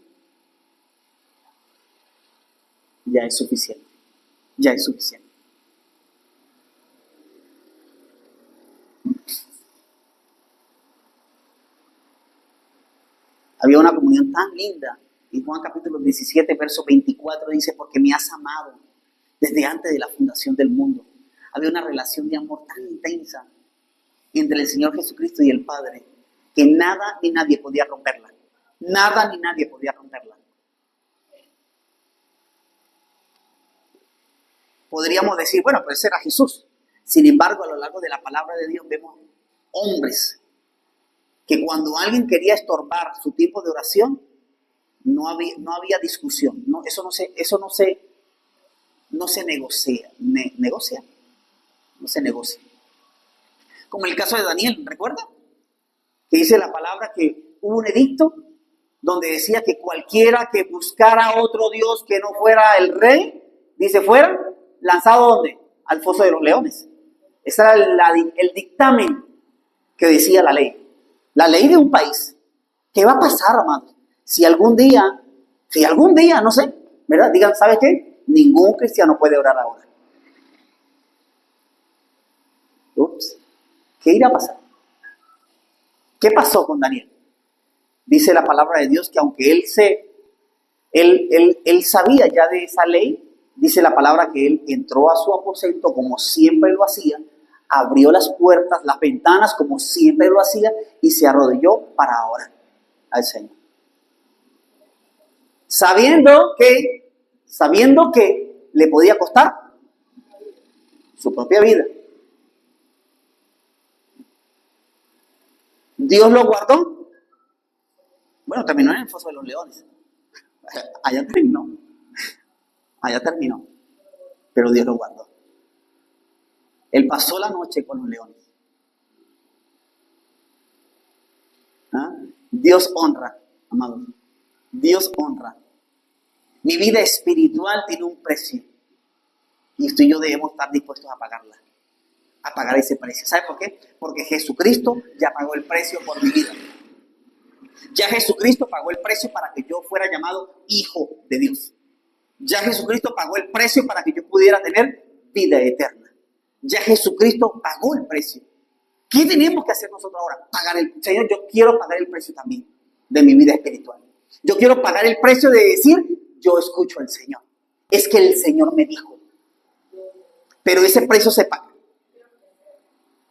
ya es suficiente. Ya es suficiente. Había una comunión tan linda. En Juan capítulo 17, verso 24 dice, porque me has amado desde antes de la fundación del mundo. Había una relación de amor tan intensa entre el Señor Jesucristo y el Padre, que nada ni nadie podía romperla. Nada ni nadie podía romperla. Podríamos decir, bueno, pero ese era Jesús. Sin embargo, a lo largo de la palabra de Dios vemos hombres que cuando alguien quería estorbar su tiempo de oración, no había discusión. No, eso no se negocia. No se negocia. Como el caso de Daniel, ¿recuerda? Que dice la palabra que hubo un edicto donde decía que cualquiera que buscara a otro Dios que no fuera el rey, dice, fuera lanzado ¿dónde? Al foso de los leones. Ese era el dictamen que decía la ley. La ley de un país. ¿Qué va a pasar, amados? Si algún día, no sé, ¿verdad? Digan, ¿sabes qué? Ningún cristiano puede orar ahora. Ups. ¿Qué irá a pasar? ¿Qué pasó con Daniel? Dice la palabra de Dios que aunque él sabía ya de esa ley, dice la palabra que él entró a su aposento como siempre lo hacía, Abrió las puertas, las ventanas, como siempre lo hacía, y se arrodilló para orar al Señor. Sabiendo que le podía costar su propia vida. Dios lo guardó. Bueno, terminó en el foso de los leones. Allá terminó. Allá terminó. Pero Dios lo guardó. Él pasó la noche con los leones. ¿Ah? Dios honra, amados. Dios honra. Mi vida espiritual tiene un precio. Y usted y yo debemos estar dispuestos a pagarla. A pagar ese precio. ¿Sabe por qué? Porque Jesucristo ya pagó el precio por mi vida. Ya Jesucristo pagó el precio para que yo fuera llamado hijo de Dios. Ya Jesucristo pagó el precio para que yo pudiera tener vida eterna. Ya Jesucristo pagó el precio. ¿Qué tenemos que hacer nosotros ahora? Pagar el Señor, yo quiero pagar el precio también de mi vida espiritual. Yo quiero pagar el precio de decir, yo escucho al Señor. Es que el Señor me dijo. Pero ese precio se paga.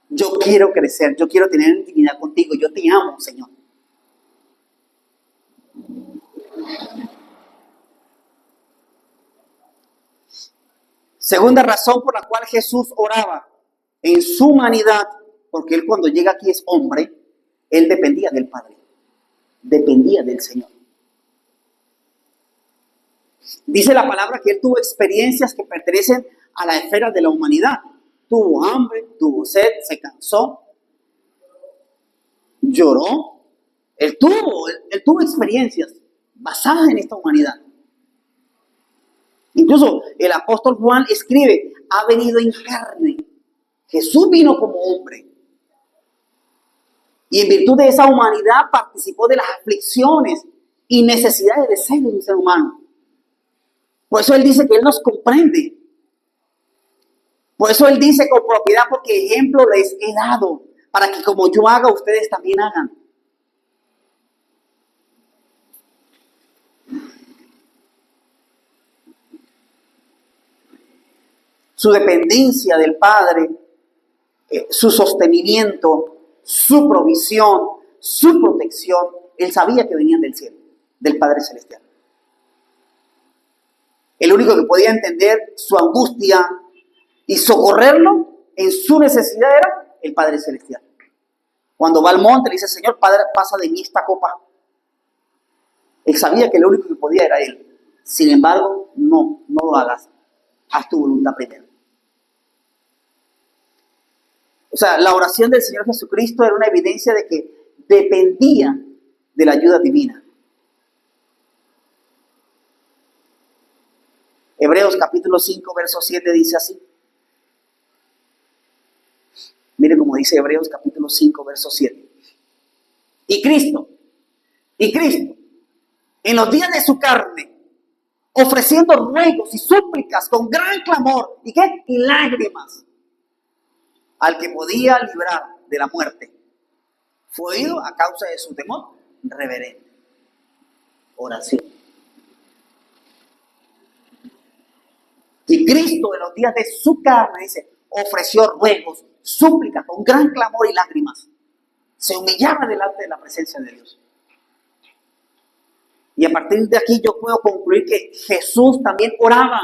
Yo quiero crecer, yo quiero tener intimidad contigo, yo te amo, Señor. Segunda razón por la cual Jesús oraba en su humanidad, porque Él cuando llega aquí es hombre, Él dependía del Padre, dependía del Señor. Dice la palabra que Él tuvo experiencias que pertenecen a la esfera de la humanidad. Tuvo hambre, tuvo sed, se cansó, lloró. Él tuvo experiencias basadas en esta humanidad. Incluso el apóstol Juan escribe, ha venido en carne. Jesús vino como hombre. Y en virtud de esa humanidad participó de las aflicciones y necesidades de ser un ser humano. Por eso Él dice que Él nos comprende. Por eso Él dice con propiedad, porque ejemplo les he dado, para que como yo haga, ustedes también hagan. Su dependencia del Padre, su sostenimiento, su provisión, su protección, Él sabía que venían del cielo, del Padre Celestial. El único que podía entender su angustia y socorrerlo en su necesidad era el Padre Celestial. Cuando va al monte le dice, Señor, Padre, pasa de mí esta copa. Él sabía que lo único que podía era Él. Sin embargo, no lo hagas. Haz tu voluntad primero. O sea, la oración del Señor Jesucristo era una evidencia de que dependía de la ayuda divina. Hebreos capítulo 5, verso 7 dice así. Mire cómo dice Hebreos capítulo 5, verso 7. Y Cristo, en los días de su carne, ofreciendo ruegos y súplicas con gran clamor, ¿y qué? Y lágrimas, al que podía librar de la muerte, fue oído a causa de su temor reverente. Oración. Y Cristo en los días de su carne, dice, ofreció ruegos, súplicas con gran clamor y lágrimas. Se humillaba delante de la presencia de Dios. Y a partir de aquí yo puedo concluir que Jesús también oraba,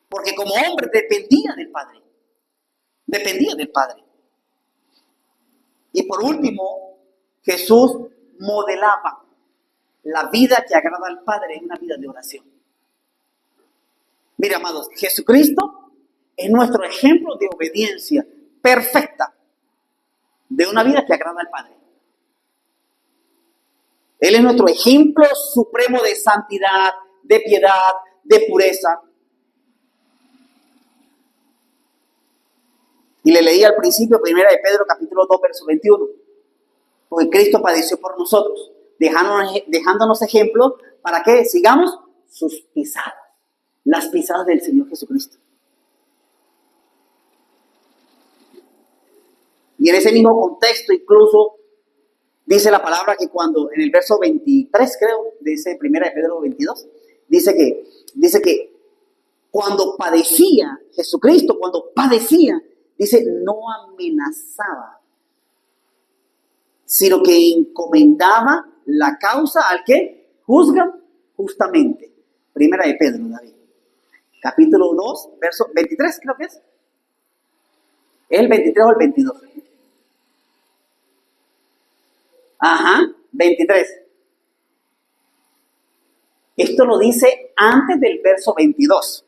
porque como hombre dependía del Padre. Dependía del Padre. Y por último, Jesús modelaba la vida que agrada al Padre en una vida de oración. Mira, amados, Jesucristo es nuestro ejemplo de obediencia perfecta de una vida que agrada al Padre. Él es nuestro ejemplo supremo de santidad, de piedad, de pureza. Y le leí al principio, 1 de Pedro, capítulo 2, verso 21. Porque Cristo padeció por nosotros, dejándonos ejemplos para que sigamos sus pisadas, las pisadas del Señor Jesucristo. Y en ese mismo contexto, incluso, dice la palabra que cuando, en el verso 23, creo, de ese 1 de Pedro 22, dice que cuando padecía, Jesucristo, cuando padecía, Dice, no amenazaba, sino que encomendaba la causa al que juzga justamente. Primera de Pedro, David. Capítulo 2, verso 23, creo que es. ¿El 23 o el 22? Ajá, 23. Esto lo dice antes del verso 22,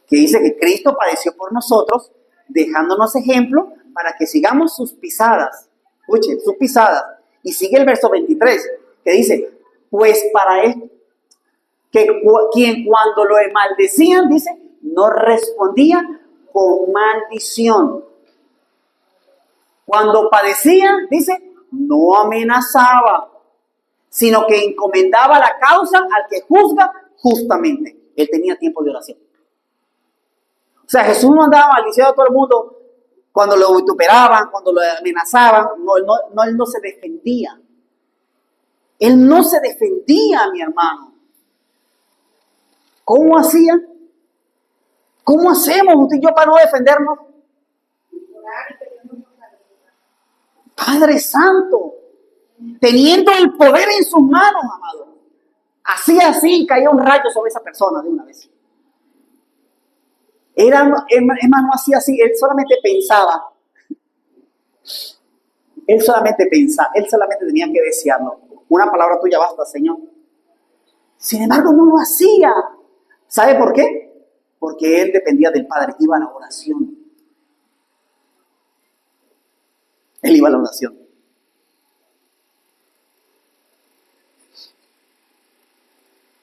que dice que Cristo padeció por nosotros, dejándonos ejemplo para que sigamos sus pisadas. Escuchen, sus pisadas. Y sigue el verso 23, que dice, pues para esto, que quien cuando lo maldecían, dice, no respondía con maldición. Cuando padecía, dice, no amenazaba, sino que encomendaba la causa al que juzga justamente. Él tenía tiempo de oración. O sea, Jesús no andaba maldiciendo a todo el mundo cuando lo vituperaban, cuando lo amenazaban. No, él no se defendía. Él no se defendía, mi hermano. ¿Cómo hacía? ¿Cómo hacemos usted y yo para no defendernos? Padre Santo, teniendo el poder en sus manos, amado. Así, caía un rayo sobre esa persona de una vez. Es más, no hacía así, él solamente pensaba. Él solamente tenía que desearlo. Una palabra tuya basta, Señor. Sin embargo, no lo hacía. ¿Sabe por qué? Porque él dependía del Padre, iba a la oración. Él iba a la oración.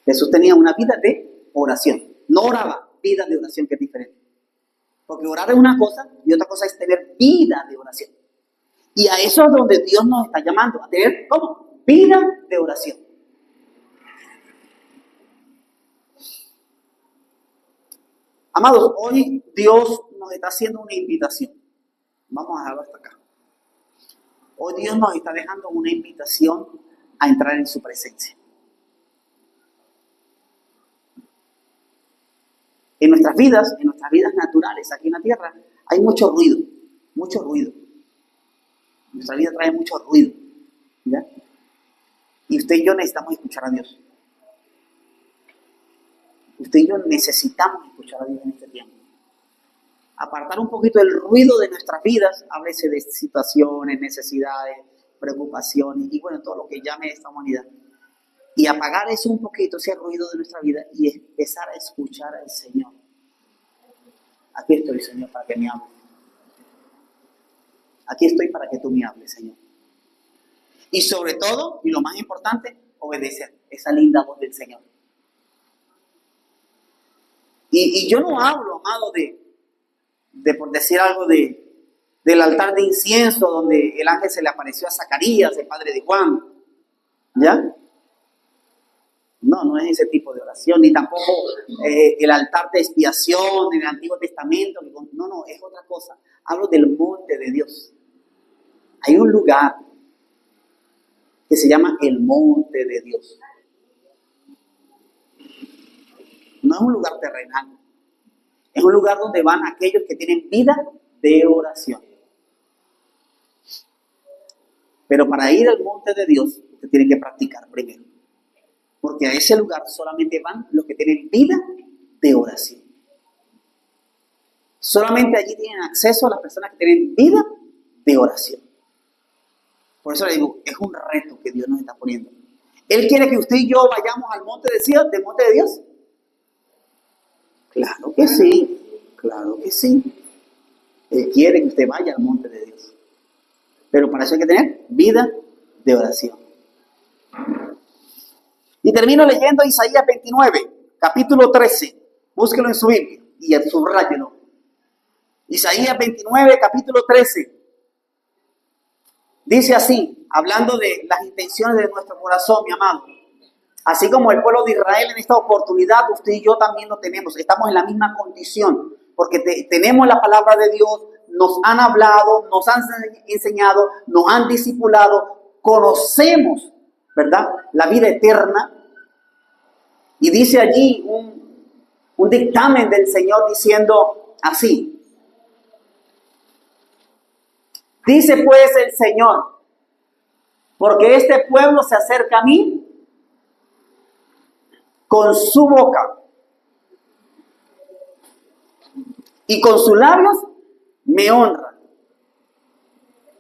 Jesús tenía una vida de oración. No oraba, vida de oración, que es diferente. Porque orar es una cosa y otra cosa es tener vida de oración. Y a eso es donde Dios nos está llamando, a tener, ¿cómo? Vida de oración. Amados, hoy Dios nos está haciendo una invitación. Vamos a dejarlo hasta acá. Hoy Dios nos está dejando una invitación a entrar en su presencia. En nuestras vidas naturales, aquí en la tierra, hay mucho ruido. Nuestra vida trae mucho ruido. ¿Ya? Y usted y yo necesitamos escuchar a Dios. Usted y yo necesitamos escuchar a Dios en este tiempo. Apartar un poquito el ruido de nuestras vidas, háblese de situaciones, necesidades, preocupaciones y bueno, todo lo que llame esta humanidad. Y apagar eso un poquito, ese ruido de nuestra vida y empezar a escuchar al Señor. Aquí estoy, Señor, para que me hables. Aquí estoy para que tú me hables, Señor. Y sobre todo, y lo más importante, obedecer esa linda voz del Señor. Y yo no hablo, amado, de por decir algo del altar de incienso donde el ángel se le apareció a Zacarías, el padre de Juan. ¿Ya? No es ese tipo de oración, ni tampoco el altar de expiación en el Antiguo Testamento. No, es otra cosa. Hablo del monte de Dios. Hay un lugar que se llama el monte de Dios. No es un lugar terrenal. Es un lugar donde van aquellos que tienen vida de oración. Pero para ir al monte de Dios, usted tiene que practicar primero. Porque a ese lugar solamente van los que tienen vida de oración. Solamente allí tienen acceso a las personas que tienen vida de oración. Por eso le digo, es un reto que Dios nos está poniendo. ¿Él quiere que usted y yo vayamos al monte de Dios? Claro que sí. Él quiere que usted vaya al monte de Dios. Pero para eso hay que tener vida de oración. Y termino leyendo Isaías 29, capítulo 13. Búsquelo en su Biblia y subráyelo. Isaías 29, capítulo 13. Dice así, hablando de las intenciones de nuestro corazón, mi amado. Así como el pueblo de Israel en esta oportunidad, usted y yo también lo tenemos. Estamos en la misma condición, porque tenemos la palabra de Dios, nos han hablado, nos han enseñado, nos han discipulado, conocemos, ¿verdad?, la vida eterna. Y dice allí un dictamen del Señor diciendo, así. Dice pues el Señor, porque este pueblo se acerca a mí con su boca y con sus labios me honra.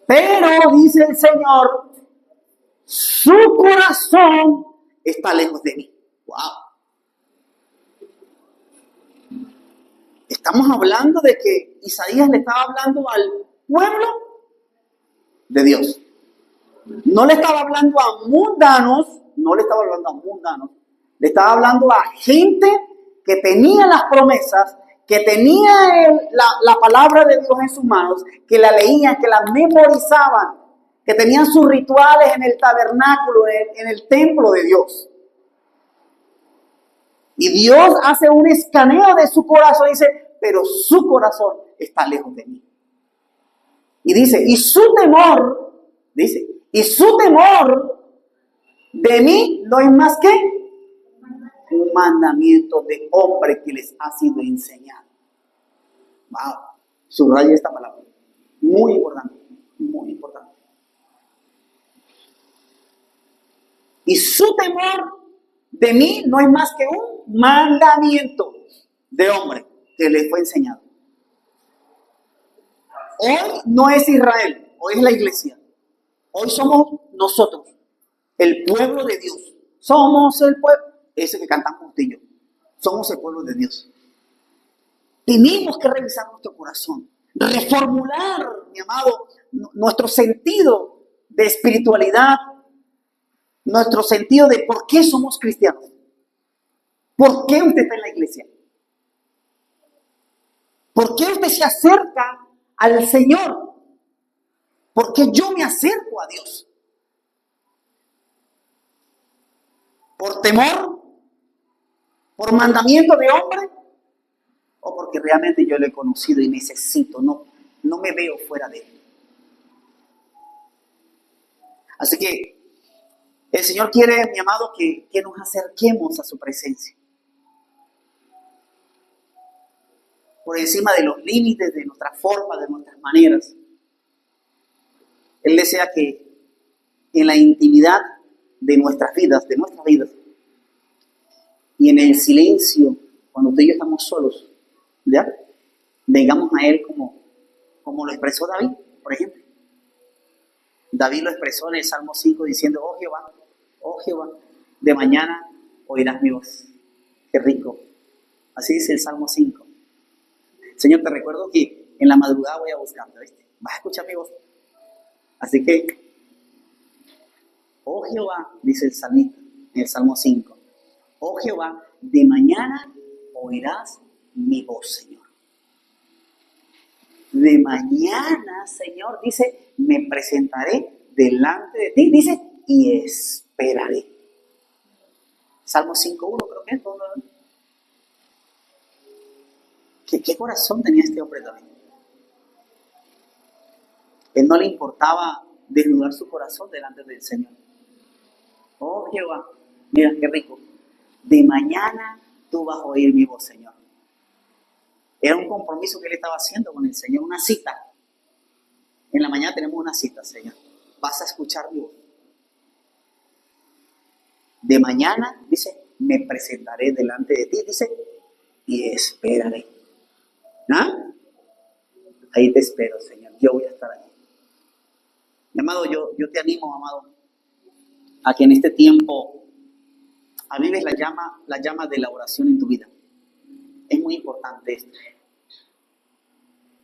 Pero, dice el Señor, su corazón está lejos de mí. Wow. Estamos hablando de que Isaías le estaba hablando al pueblo de Dios. No le estaba hablando a mundanos, le estaba hablando a gente que tenía las promesas, que tenía la palabra de Dios en sus manos, que la leían, que la memorizaban, que tenían sus rituales en el tabernáculo, en el templo de Dios. Y Dios hace un escaneo de su corazón y dice, pero su corazón está lejos de mí. Y dice, y su temor de mí no es más que un mandamiento de hombre que les ha sido enseñado. Wow, subraya esta palabra. Muy importante, muy importante. Y su temor de mí no es más que un mandamiento de hombre que les fue enseñado. Hoy no es Israel, hoy es la iglesia. Hoy somos nosotros, el pueblo de Dios. Somos el pueblo, ese que cantan juntillo. Somos el pueblo de Dios. Tenemos que revisar nuestro corazón, reformular, mi amado, nuestro sentido de espiritualidad, nuestro sentido de por qué somos cristianos. ¿Por qué usted está en la iglesia? ¿Por qué usted se acerca al Señor? ¿Por qué yo me acerco a Dios? ¿Por temor? ¿Por mandamiento de hombre? ¿O porque realmente yo lo he conocido y necesito, no me veo fuera de él? Así que el Señor quiere, mi amado, que nos acerquemos a su presencia. Por encima de los límites de nuestra forma, de nuestras maneras. Él desea que en la intimidad de nuestras vidas, y en el silencio, cuando usted y yo estamos solos, ¿ya? Vengamos a Él como lo expresó David, por ejemplo. David lo expresó en el Salmo 5 diciendo, oh Jehová, de mañana oirás mi voz. Qué rico. Así dice el Salmo 5. Señor, te recuerdo que en la madrugada voy a buscarte, ¿viste? Vas a escuchar mi voz. Así que, oh Jehová, dice el salmista en el Salmo 5, oh Jehová, de mañana oirás mi voz, Señor. De mañana, Señor, dice, me presentaré delante de ti, dice, y esperaré. Salmo 5.1, creo que es todo. ¿Qué corazón tenía este hombre también? Él no le importaba desnudar su corazón delante del Señor. Oh Jehová, mira qué rico. De mañana tú vas a oír mi voz, Señor. Era un compromiso que él estaba haciendo con el Señor, una cita. En la mañana tenemos una cita, Señor. Vas a escuchar mi voz. De mañana, dice, me presentaré delante de ti, dice, y esperaré. ¿Ah? Ahí te espero, Señor. Yo voy a estar ahí. Mi amado, yo te animo, amado, a que en este tiempo avives la llama de la oración en tu vida. Es muy importante esto.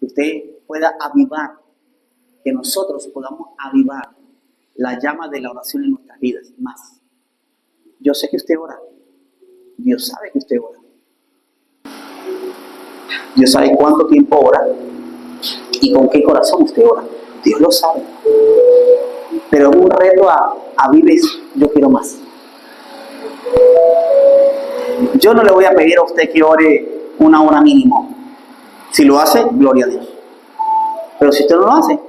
Que usted pueda avivar, que nosotros podamos avivar la llama de la oración en nuestras vidas más. Yo sé que usted ora. Dios sabe que usted ora. Dios sabe cuánto tiempo ora y con qué corazón usted ora. Dios lo sabe. Pero un reto a vives, yo quiero más. Yo no le voy a pedir a usted que ore una hora mínimo. Si lo hace, gloria a Dios. Pero si usted no lo hace,